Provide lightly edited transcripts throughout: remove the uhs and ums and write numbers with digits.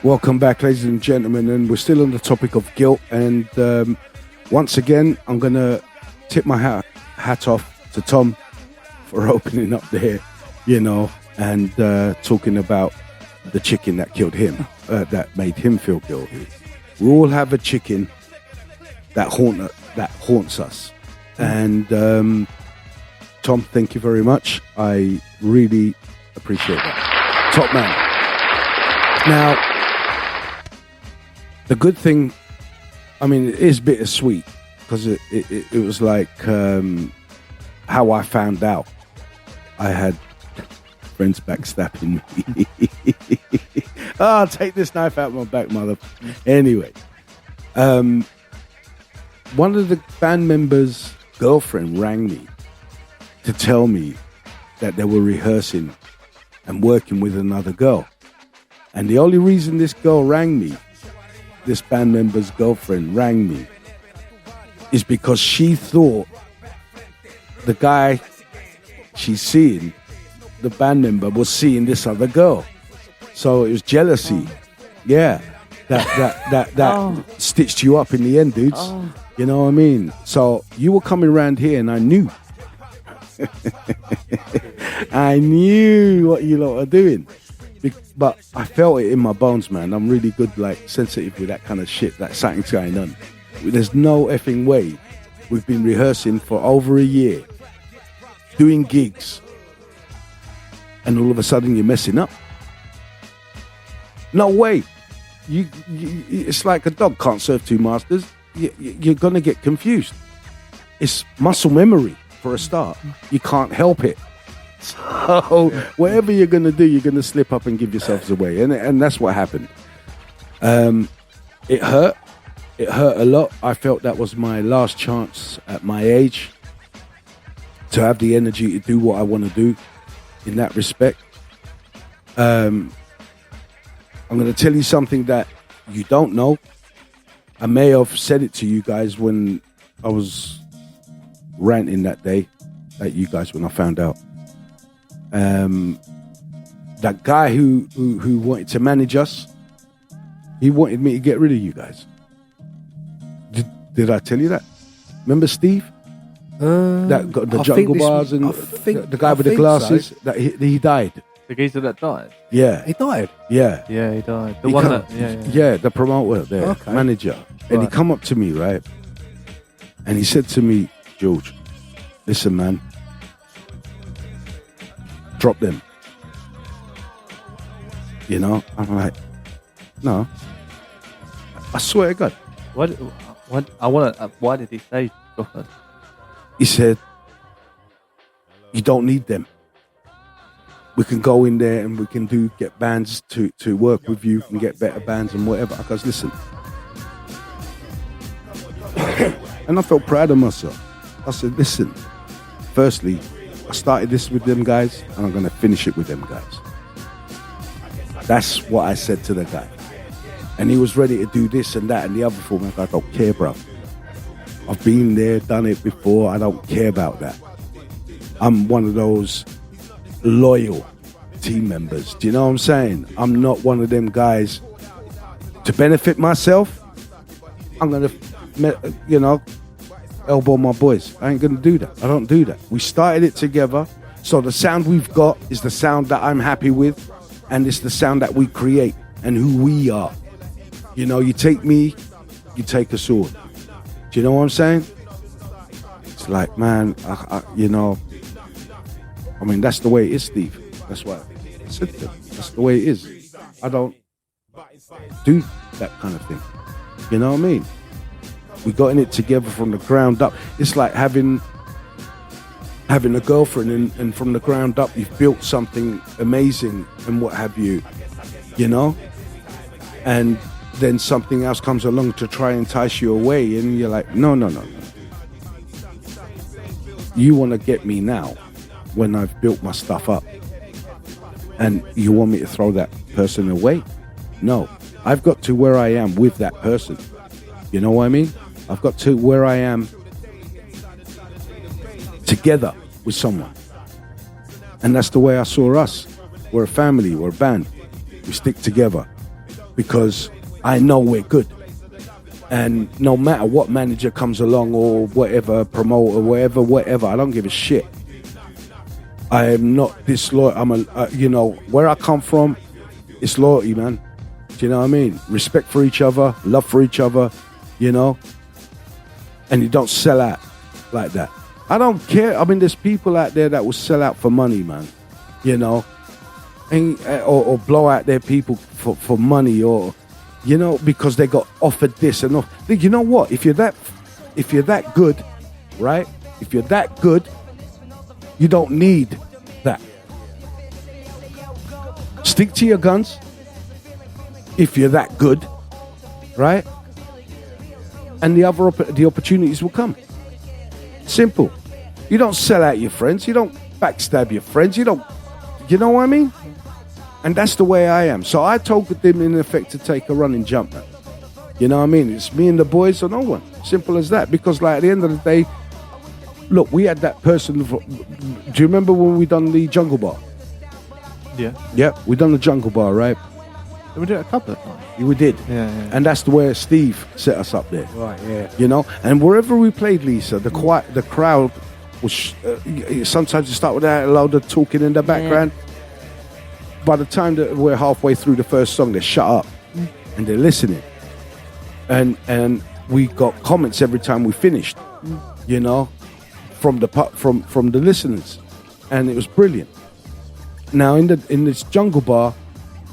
Welcome back, ladies and gentlemen, and we're still on the topic of guilt. And once again, I'm going to tip my hat off to Tom for opening up there, and talking about the chicken that killed him, that made him feel guilty. We all have a chicken that haunts us. And Tom, thank you very much. I really appreciate that. Top man. Now, the good thing, it is bittersweet because it was like how I found out. I had friends backstabbing me. Oh, take this knife out of my back, mother. Anyway, one of the band members' girlfriend rang me to tell me that they were rehearsing and working with another girl. And the only reason this girl rang me, this band member's girlfriend rang me, is because she thought the guy she's seeing, the band member, was seeing this other girl. So it was jealousy. Yeah. That stitched you up in the end, dudes. Oh. You know what I mean? So you were coming around here and I knew. I knew what you lot are doing. But I felt it in my bones, man. I'm really good, sensitive with that kind of shit, that something's going on. There's no effing way. We've been rehearsing for over a year, doing gigs, and all of a sudden you're messing up. No way. It's like a dog can't serve two masters. You're going to get confused. It's muscle memory for a start. You can't help it. So whatever you're going to do, you're going to slip up and give yourselves away. And that's what happened. It hurt. It hurt a lot. I felt that was my last chance at my age to have the energy to do what I want to do in that respect. I'm going to tell you something that you don't know. I may have said it to you guys when I was ranting that day at you guys when I found out. That guy who wanted to manage us, he wanted me to get rid of you guys. Did I tell you that? Remember Steve? That got the jungle bars and the guy with the glasses. So. That he died. The geezer that died? Yeah. He died? Yeah. Yeah, he died. The promoter there, manager. Right. And he come up to me, right? And he said to me, George, listen, man, drop them. I'm like, no. I swear to God. Why did he say drop us? He said, you don't need them. We can go in there and we can get bands to work with you and get better bands and whatever. I goes, listen. And I felt proud of myself. I said, listen, firstly, I started this with them guys and I'm going to finish it with them guys. That's what I said to the guy. And he was ready to do this and that and the other for me. I don't care, bro. I've been there, done it before. I don't care about that. I'm one of those loyal team members. Do you know what I'm saying? I'm not one of them guys to benefit myself. I'm going to, elbow my boys. I ain't going to do that. I don't do that. We started it together. So the sound we've got is the sound that I'm happy with. And it's the sound that we create and who we are. You take me, you take us all. Do you know what I'm saying? It's like, man, that's the way it is, Steve. That's what I said to him. That's the way it is. I don't do that kind of thing. You know what I mean? We got in it together from the ground up. It's like having a girlfriend and from the ground up you've built something amazing and what have you, and then something else comes along to try and entice you away and you're like, no. You want to get me now when I've built my stuff up and you want me to throw that person away? No, I've got to where I am with that person. You know what I mean? I've got to where I am together with someone. And that's the way I saw us. We're a family, we're a band. We stick together. because I know we're good. And no matter what manager comes along or whatever, promoter, whatever, I don't give a shit. I am not disloyal. You know, where I come from, it's loyalty, man. Do you know what I mean? Respect for each other, love for each other, you know? And you don't sell out like that. I don't care. I mean, there's people out there that will sell out for money, man, you know? And, or blow out their people for money, or, you know, because they got offered this and you know what? If you're that good, right? If you're that good, you don't need that. Stick to your guns. If you're that good, right? And the opportunities will come. Simple. You don't sell out your friends. You don't backstab your friends. You know what I mean? And that's the way I am. So I told them in effect to take a running jump, man. You know what I mean? It's me and the boys or no one. Simple as that. Because like at the end of the day, look, we had that person. Do you remember when we done the Jungle Bar? Yeah. Yeah, we done the Jungle Bar, right? We did it a couple of times. We did. Yeah. And that's where Steve set us up there. Right, yeah. You know? And wherever we played, Lisa, the crowd was... sometimes you start with that loud of talking in the background. Yeah. By the time that we're halfway through the first song, they shut up and they're listening. And we got comments every time we finished, you know, from the listeners. And it was brilliant. Now, in this Jungle Bar,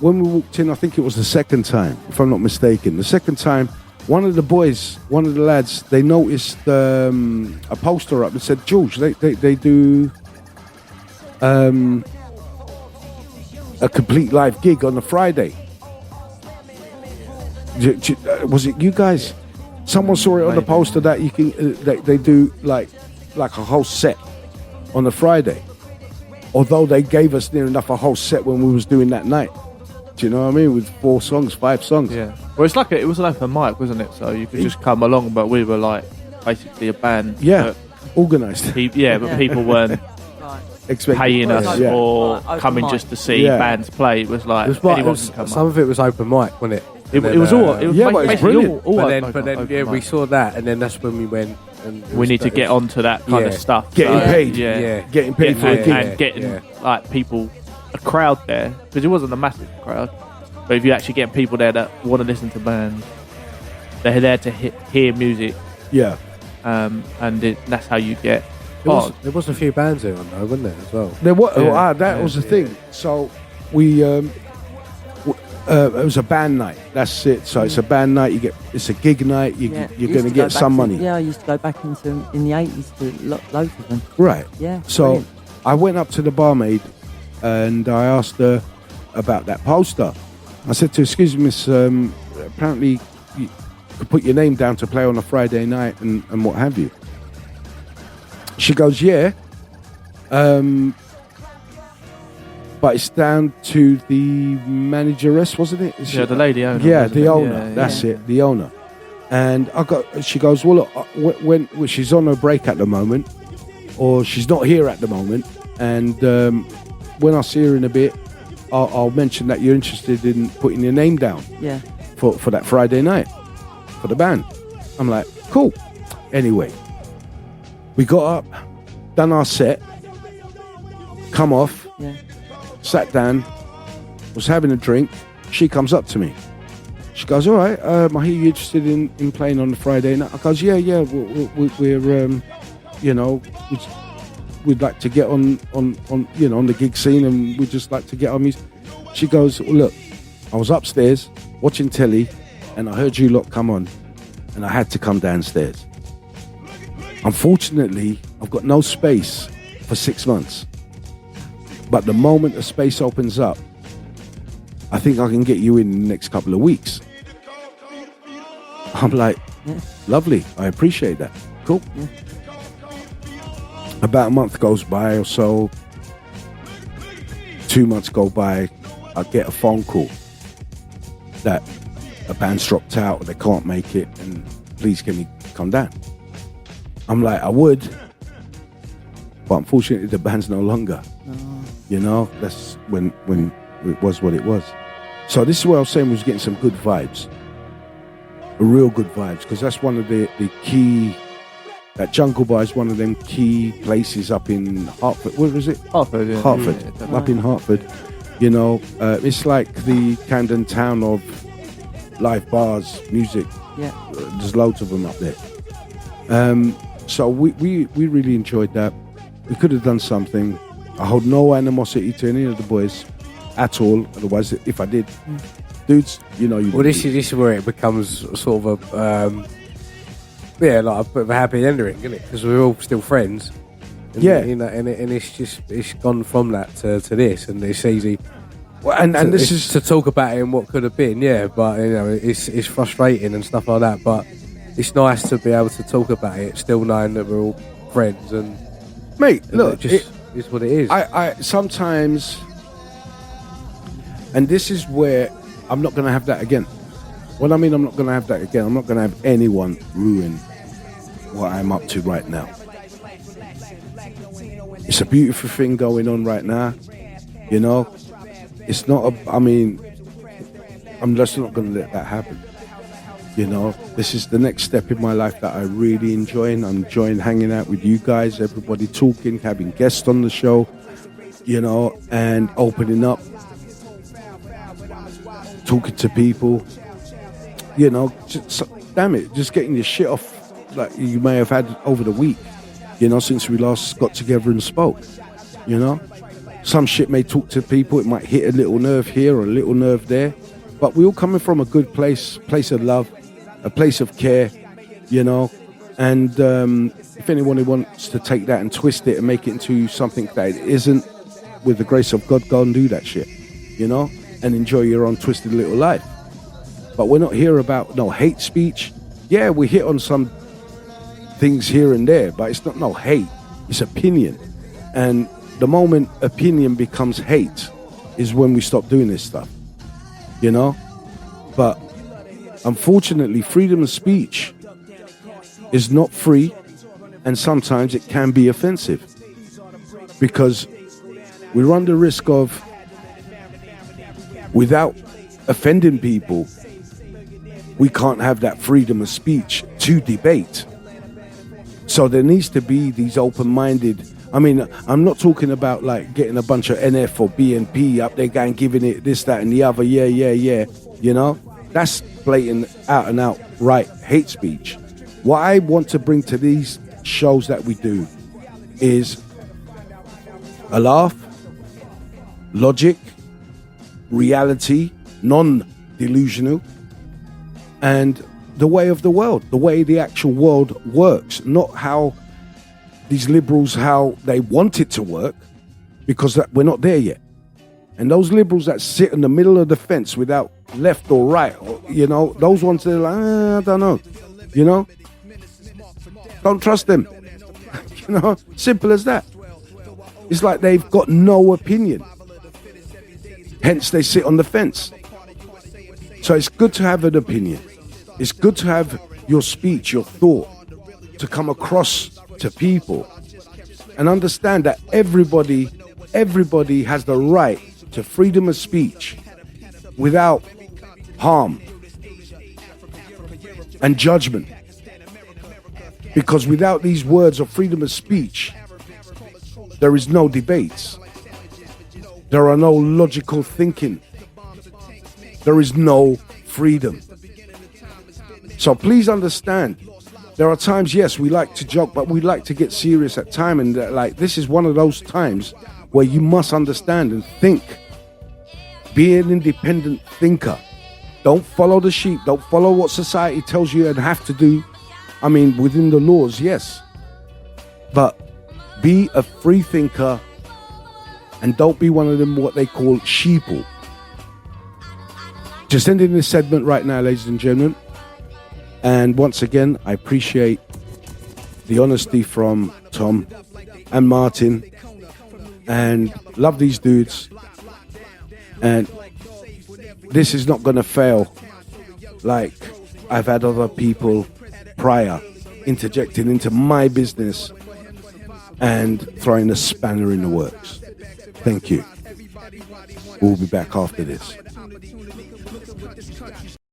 when we walked in, I think it was the second time, if I'm not mistaken. The second time, one of the lads, they noticed a poster up and said, George, they do a complete live gig on a Friday. Was it you guys? Someone saw it on the poster that you can they do like a whole set on a Friday. Although they gave us near enough a whole set when we was doing that night. Do you know what I mean? With 4 songs, 5 songs. Yeah. Well, it was like a mic, wasn't it? So you could just come along, but we were like basically a band. Yeah. Organised. But people weren't paying us or coming mic. Just to see bands play. It was like anyone can come some of it was open mic, wasn't it? It was brilliant. But then we saw that, and then that's when we went. And we need to get onto that kind of stuff. Getting paid. Getting paid for a gig. And getting like people, a crowd there, because it wasn't a massive crowd. But if you're actually getting people there that want to listen to bands, they're there to hear music. Yeah. And that's how you get. There was a few bands there, though, wasn't there, as well? There was. That was the thing. So we. It was a band night. That's it. So it's a band night. It's a gig night. You're going to get some money. I used to go back in the 80s to loads of them. Right. Yeah. So brilliant. I went up to the barmaid and I asked her about that poster. I said to her, excuse me, miss, apparently you could put your name down to play on a Friday night and what have you. She goes, yeah. But it's down to the manageress, wasn't it? The lady owner. Yeah, the owner. That's it, the owner. And she goes, well, look, when she's on her break at the moment, or she's not here at the moment, and when I see her in a bit, I'll mention that you're interested in putting your name down. Yeah. For that Friday night for the band. I'm like, cool. Anyway, we got up, done our set, come off. Yeah. Sat down, was having a drink. She comes up to me. She goes, all right, I hear you're interested in playing on the Friday night. I goes, yeah, we're you know, we'd like to get on you know, on the gig scene, and we'd just like to get our music. She goes, well, look, I was upstairs watching telly, and I heard you lot come on, and I had to come downstairs. Unfortunately, I've got no space for 6 months. But the moment the space opens up, I think I can get you in the next couple of weeks. I'm like, lovely. I appreciate that. Cool. Yeah. About a month goes by or so. 2 months go by. I get a phone call that a band's dropped out or they can't make it, and please can you come down? I'm like, I would. But unfortunately, the band's no longer. You know, that's when it was what it was. So this is what I was saying, we was getting some good vibes. Real good vibes, because that's one of the key... That Jungle Bar is one of them key places up in Hartford. Where is it? Hartford, yeah. Hartford. Yeah, Up in Hartford. You know, it's like the Camden town of live bars, music. Yeah. There's loads of them up there. So we really enjoyed that. We could have done something. I hold no animosity to any of the boys at all. Otherwise, if I did, dudes, you know, you. Well, this is where it becomes sort of a like a bit of a happy ending, isn't it? Because we're all still friends. And, Yeah. you know, and it's gone from that to this, and it's easy. Well, and this is to talk about it and what could have been, yeah. But you know, it's frustrating and stuff like that. But it's nice to be able to talk about it, still knowing that we're all friends. And mate. Look, it just is what it is. I sometimes, and this is where I'm not going to have that again. What I mean, I'm not going to have that again. I'm not going to have anyone ruin what I'm up to right now. It's a beautiful thing going on right now, you know. It's not I'm just not going to let that happen. You know, this is the next step in my life that I really enjoy, and I'm enjoying hanging out with you guys, everybody talking, having guests on the show, you know, and opening up, talking to people, you know, damn it, just getting your shit off like you may have had over the week, you know, since we last got together and spoke, you know. Some shit may talk to people, it might hit a little nerve here or a little nerve there, but we're all coming from a good place of love, a place of care, you know. And if anyone wants to take that and twist it and make it into something that it isn't, with the grace of God, go and do that shit, you know, and enjoy your own twisted little life. But we're not here about no hate speech. Yeah, we hit on some things here and there, but it's not no hate, it's opinion. And the moment opinion becomes hate is when we stop doing this stuff, you know. But unfortunately, freedom of speech is not free, and sometimes it can be offensive, because we run the risk of, without offending people, we can't have that freedom of speech to debate. So there needs to be these open-minded. I mean, I'm not talking about like getting a bunch of NF or BNP up there going, giving it this, that, and the other. Yeah. You know, that's blatant, out and out, right hate speech. What I want to bring to these shows that we do is a laugh, logic, reality, non-delusional, and the way of the world, the way the actual world works, not how these liberals, how they want it to work, because we're not there yet. And those liberals that sit in the middle of the fence without left or right, or, you know, those ones that are like, I don't know, you know, don't trust them. You know, simple as that. It's like they've got no opinion. Hence they sit on the fence. So it's good to have an opinion. It's good to have your speech, your thought, to come across to people and understand that everybody has the right to freedom of speech without harm and judgment. Because without these words of freedom of speech, there is no debates. There are no logical thinking. There is no freedom. So please understand, there are times, yes, we like to joke, but we like to get serious at time. And like, this is one of those times where you must understand and think. Be an independent thinker. Don't follow the sheep. Don't follow what society tells you and have to do. I mean, within the laws, yes. But be a free thinker and don't be one of them what they call sheeple. Just ending this segment right now, ladies and gentlemen. And once again, I appreciate the honesty from Tom and Martin, and love these dudes. And this is not going to fail like I've had other people prior interjecting into my business and throwing a spanner in the works. Thank you. We'll be back after this. touch.